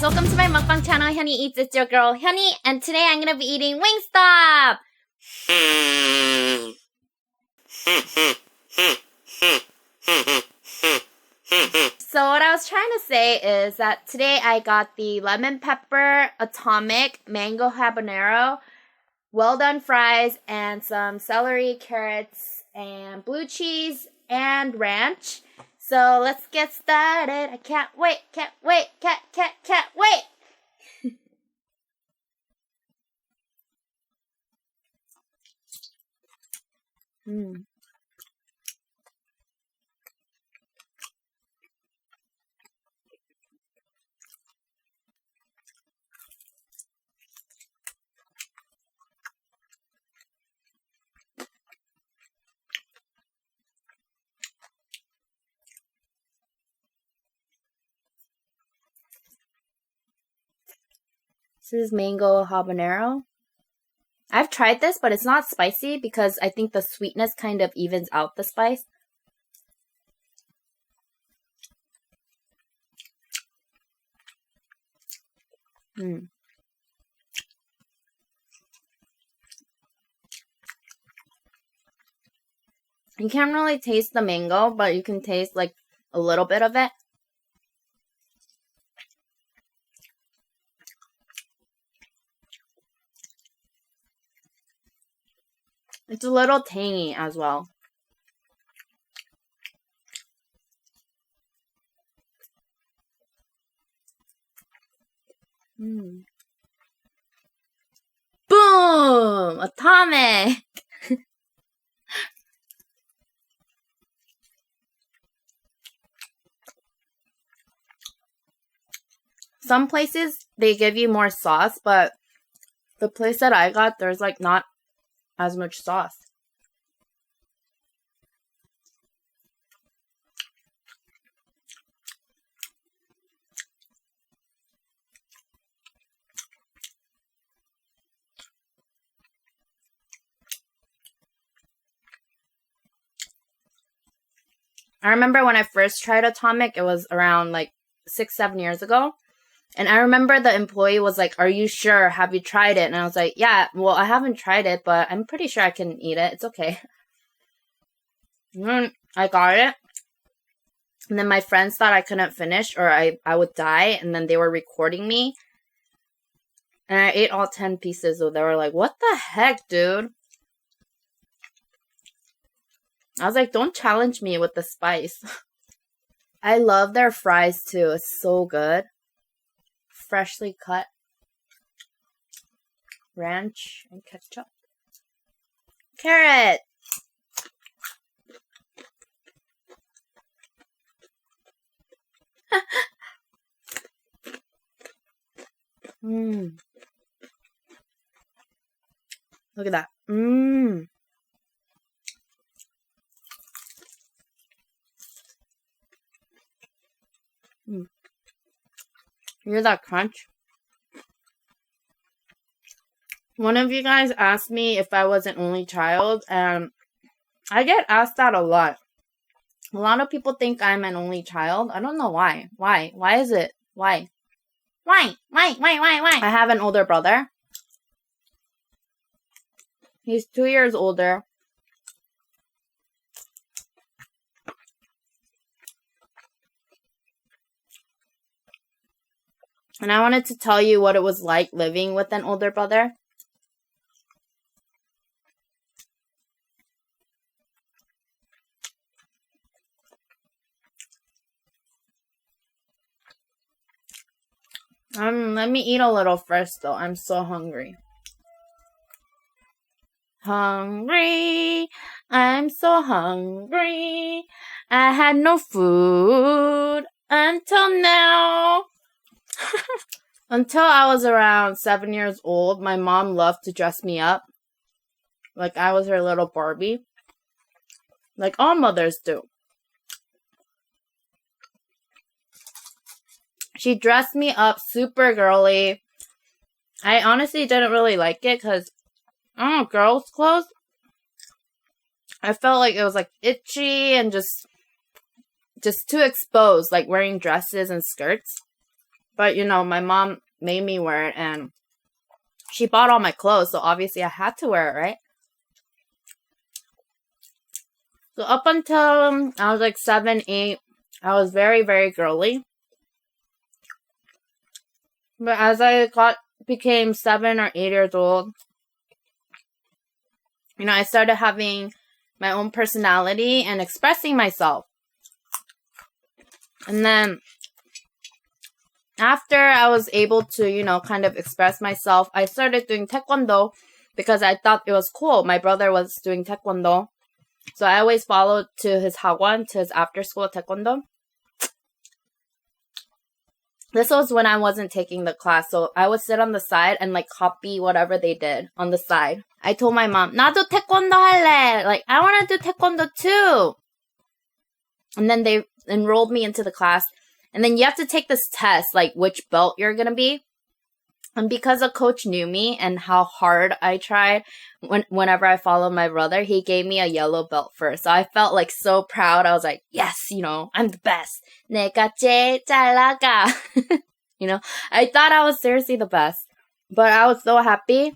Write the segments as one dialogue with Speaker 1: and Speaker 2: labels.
Speaker 1: guys, welcome to my mukbang channel, hyuneeEats. It's your girl, Hyunee, and today I'm gonna be eating Wingstop! So what I was trying to say is that today I got the lemon pepper, atomic, mango habanero, well done fries, and some celery, carrots, and blue cheese, and ranch. So let's get started. I can't wait, can't wait. This is mango habanero. I've tried this, but it's not spicy because I think the sweetness kind of evens out the spice. You can't really taste the mango, but you can taste like a little bit of it. It's a little tangy as well. Boom! Atomic! Some places, they give you more sauce, but the place that I got, there's like not as much sauce. I remember when I first tried Atomic, it was around like 6-7 years ago. And I remember the employee was like, "Are you sure? Have you tried it?" And I was like, "Yeah, well, I haven't tried it, but I'm pretty sure I can eat it. It's okay." And then I got it. And then my friends thought I couldn't finish or I would die. And then they were recording me. And I ate all 10 pieces. So they were like, "What the heck, dude?" I was like, "Don't challenge me with the spice." I love their fries too. It's so good. Freshly cut ranch and ketchup. Carrot! Look at that. You hear that crunch? One of you guys asked me if I was an only child, and I get asked that a lot. A lot of people think I'm an only child. I don't know why. Why? Why is it? Why? Why? I have an older brother. He's 2 years older. And I wanted to tell you what it was like living with an older brother. Let me eat a little first though. I'm so hungry. Hungry. I'm so hungry. I had no food until now. Until I was around 7 years old, my mom loved to dress me up. Like I was her little Barbie. Like all mothers do. She dressed me up super girly. I honestly didn't really like it because, I don't know, girls' clothes. I felt like it was like itchy and just too exposed, like wearing dresses and skirts. But, my mom made me wear it, and she bought all my clothes, so obviously I had to wear it, right? So up until I was like 7, 8, I was very, very girly. But as I became 7 or 8 years old, I started having my own personality and expressing myself. And then after I was able to, kind of express myself, I started doing taekwondo because I thought it was cool. My brother was doing taekwondo. So I always followed to his hagwon, to his after-school taekwondo. This was when I wasn't taking the class, so I would sit on the side and copy whatever they did on the side. I told my mom, 나도 taekwondo 할래! I want to do taekwondo too! And then they enrolled me into the class. And then you have to take this test, which belt you're gonna be. And because the coach knew me and how hard I tried whenever I followed my brother, he gave me a yellow belt first. So I felt so proud. I was like, yes, I'm the best. 내가 제일 잘 나가. I thought I was seriously the best. But I was so happy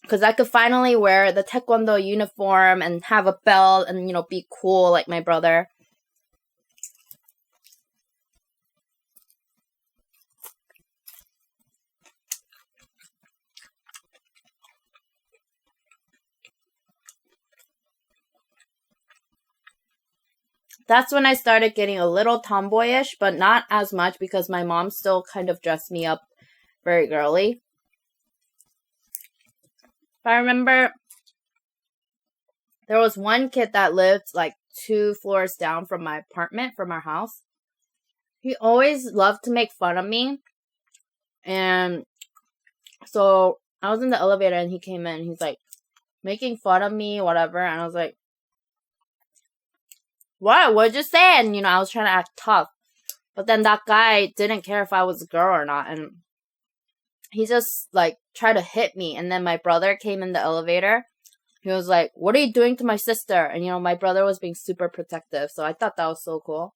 Speaker 1: because I could finally wear the taekwondo uniform and have a belt and, be cool like my brother. That's when I started getting a little tomboyish, but not as much because my mom still kind of dressed me up very girly. But I remember there was one kid that lived 2 floors down from my apartment, from our house. He always loved to make fun of me. And so I was in the elevator and he came in and he's making fun of me, whatever. And I was like, what? What'd you say? And, I was trying to act tough. But then that guy didn't care if I was a girl or not. And he just, tried to hit me. And then my brother came in the elevator. He was like, what are you doing to my sister? And, my brother was being super protective. So I thought that was so cool.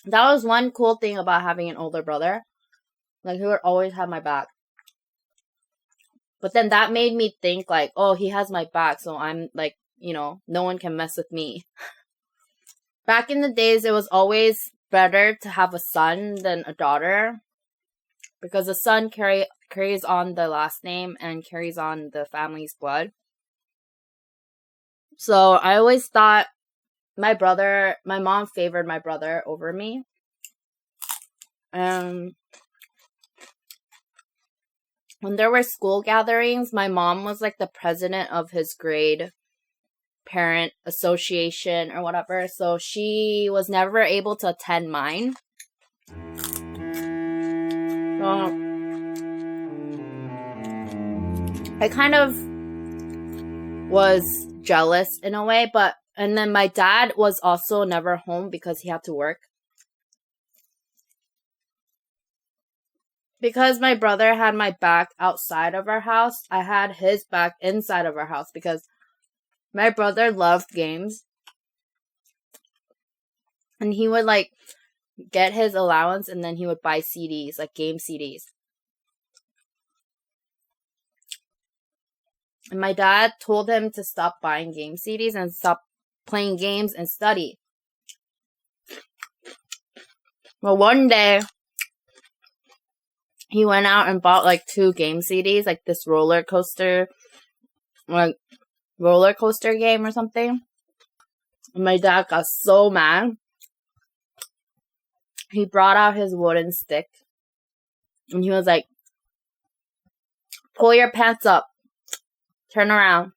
Speaker 1: That was one cool thing about having an older brother. He would always have my back. But then that made me think, oh, he has my back. So I'm, no one can mess with me. Back in the days, it was always better to have a son than a daughter. Because the son carries on the last name and carries on the family's blood. So I always thought my mom favored my brother over me. When there were school gatherings, my mom was the president of his grade parent association or whatever, so she was never able to attend mine. I kind of was jealous in a way, and then my dad was also never home because he had to work. Because my brother had my back outside of our house, I had his back inside of our house because my brother loved games. And he would get his allowance and then he would buy CDs, game CDs. And my dad told him to stop buying game CDs and stop playing games and study. Well, one day, he went out and bought 2 game CDs, this roller coaster game or something. And my dad got so mad. He brought out his wooden stick. And he was like, pull your pants up. Turn around.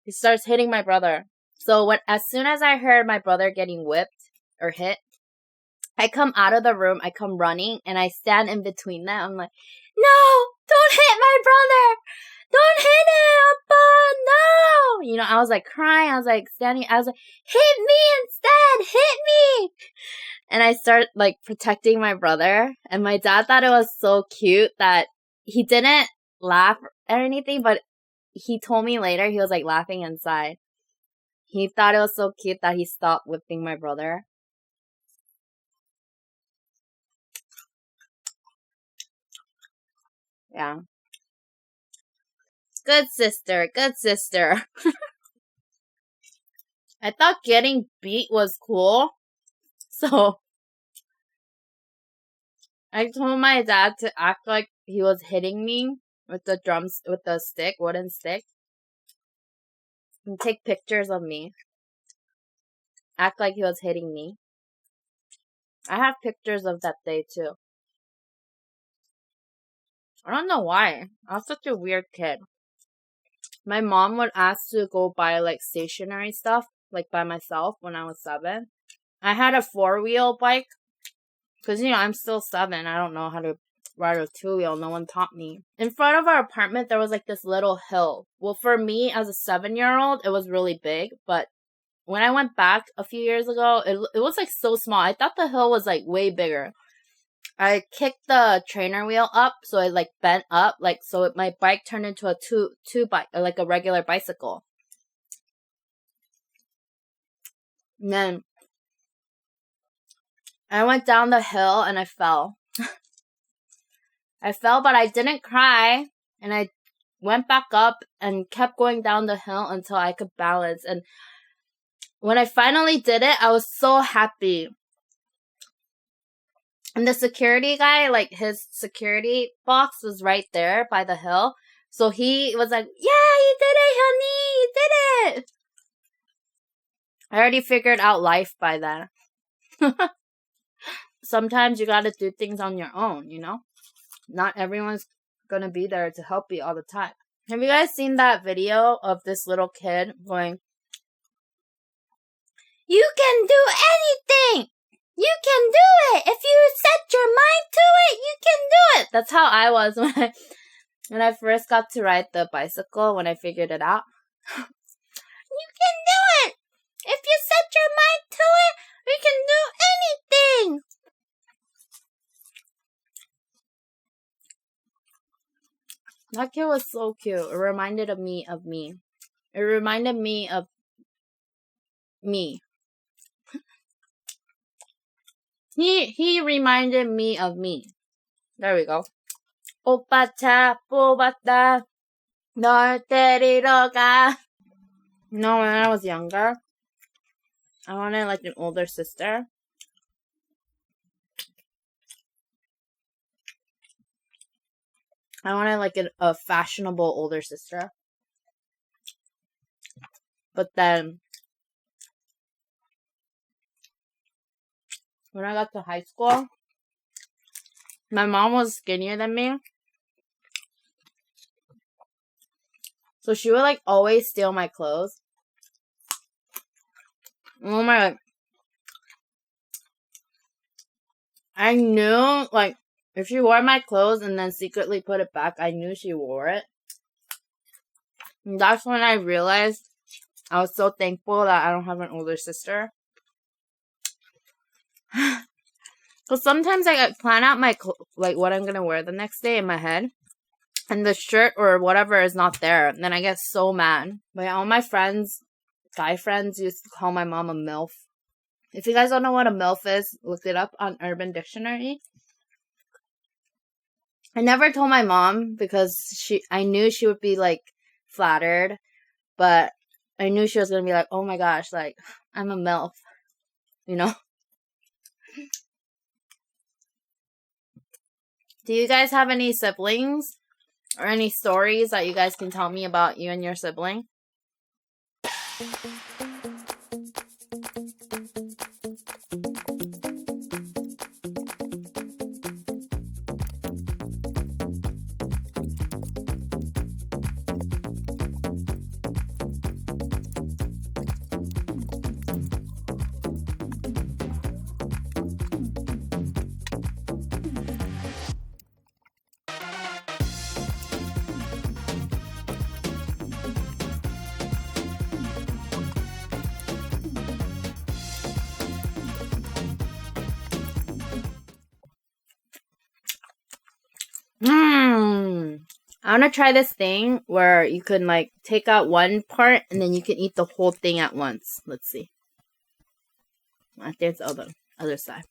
Speaker 1: He starts hitting my brother. So as soon as I heard my brother getting whipped or hit, I come out of the room, I come running, and I stand in between them. I'm like, no, don't hit my brother. Don't hit him, Appa, no. I was crying. I was standing. I was hit me instead. Hit me. And I start protecting my brother. And my dad thought it was so cute that he didn't laugh or anything, but he told me later he was laughing inside. He thought it was so cute that he stopped whipping my brother. Yeah. Good sister. Good sister. I thought getting beat was cool. So I told my dad to act like he was hitting me with the wooden stick, and take pictures of me. Act like he was hitting me. I have pictures of that day too. I don't know why. I was such a weird kid. My mom would ask to go buy like stationery stuff, like by myself when I was 7. I had a 4-wheel bike because, I'm still 7. I don't know how to ride a 2-wheel. No one taught me. In front of our apartment, there was like this little hill. Well, for me as a 7-year-old, it was really big, but when I went back a few years ago, it was like so small. I thought the hill was like way bigger. I kicked the trainer wheel up, so it like bent up, like so my bike turned into a two bike, like a regular bicycle. And then I went down the hill and I fell. I fell, but I didn't cry, and I went back up and kept going down the hill until I could balance. And when I finally did it, I was so happy. And the security guy, like his security box was right there by the hill. So he was like, yeah, you did it, honey, you did it. I already figured out life by then. Sometimes you gotta do things on your own, Not everyone's gonna be there to help you all the time. Have you guys seen that video of this little kid going, you can do anything! You can do it! If you set your mind to it, you can do it! That's how I was when I first got to ride the bicycle, when I figured it out. You can do it! If you set your mind to it, you can do anything! That kid was so cute. It reminded me of me. It reminded me of me. He reminded me of me. There we go. 오빠 차 뽑았다. 널 데리러 가. When I was younger, I wanted like an older sister. I wanted like a fashionable older sister. But then, when I got to high school, my mom was skinnier than me. So she would like always steal my clothes. Oh my God. I knew like if she wore my clothes and then secretly put it back, I knew she wore it. And that's when I realized I was so thankful that I don't have an older sister. Because sometimes I plan out like what I'm going to wear the next day in my head. And the shirt or whatever is not there. And then I get so mad. But all my friends, guy friends, used to call my mom a MILF. If you guys don't know what a MILF is, look it up on Urban Dictionary. I never told my mom because I knew she would be like flattered. But I knew she was going to be like, oh my gosh, like I'm a MILF. Do you guys have any siblings? Or any stories that you guys can tell me about you and your sibling? I want to try this thing where you can like take out one part and then you can eat the whole thing at once. Let's see. I think it's the other side.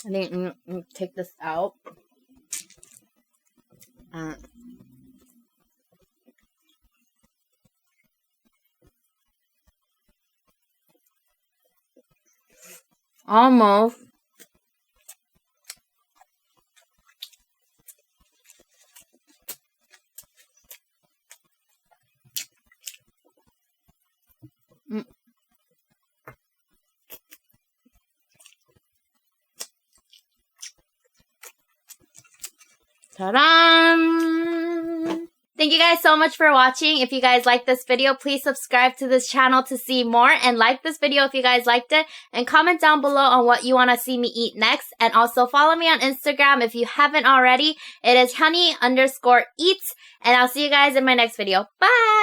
Speaker 1: I think I'm gonna take this out. Almost. Ta-da! Thank you guys so much for watching. If you guys like this video, please subscribe to this channel to see more. And like this video if you guys liked it. And comment down below on what you want to see me eat next. And also follow me on Instagram if you haven't already. It is hyuneeEats. And I'll see you guys in my next video. Bye!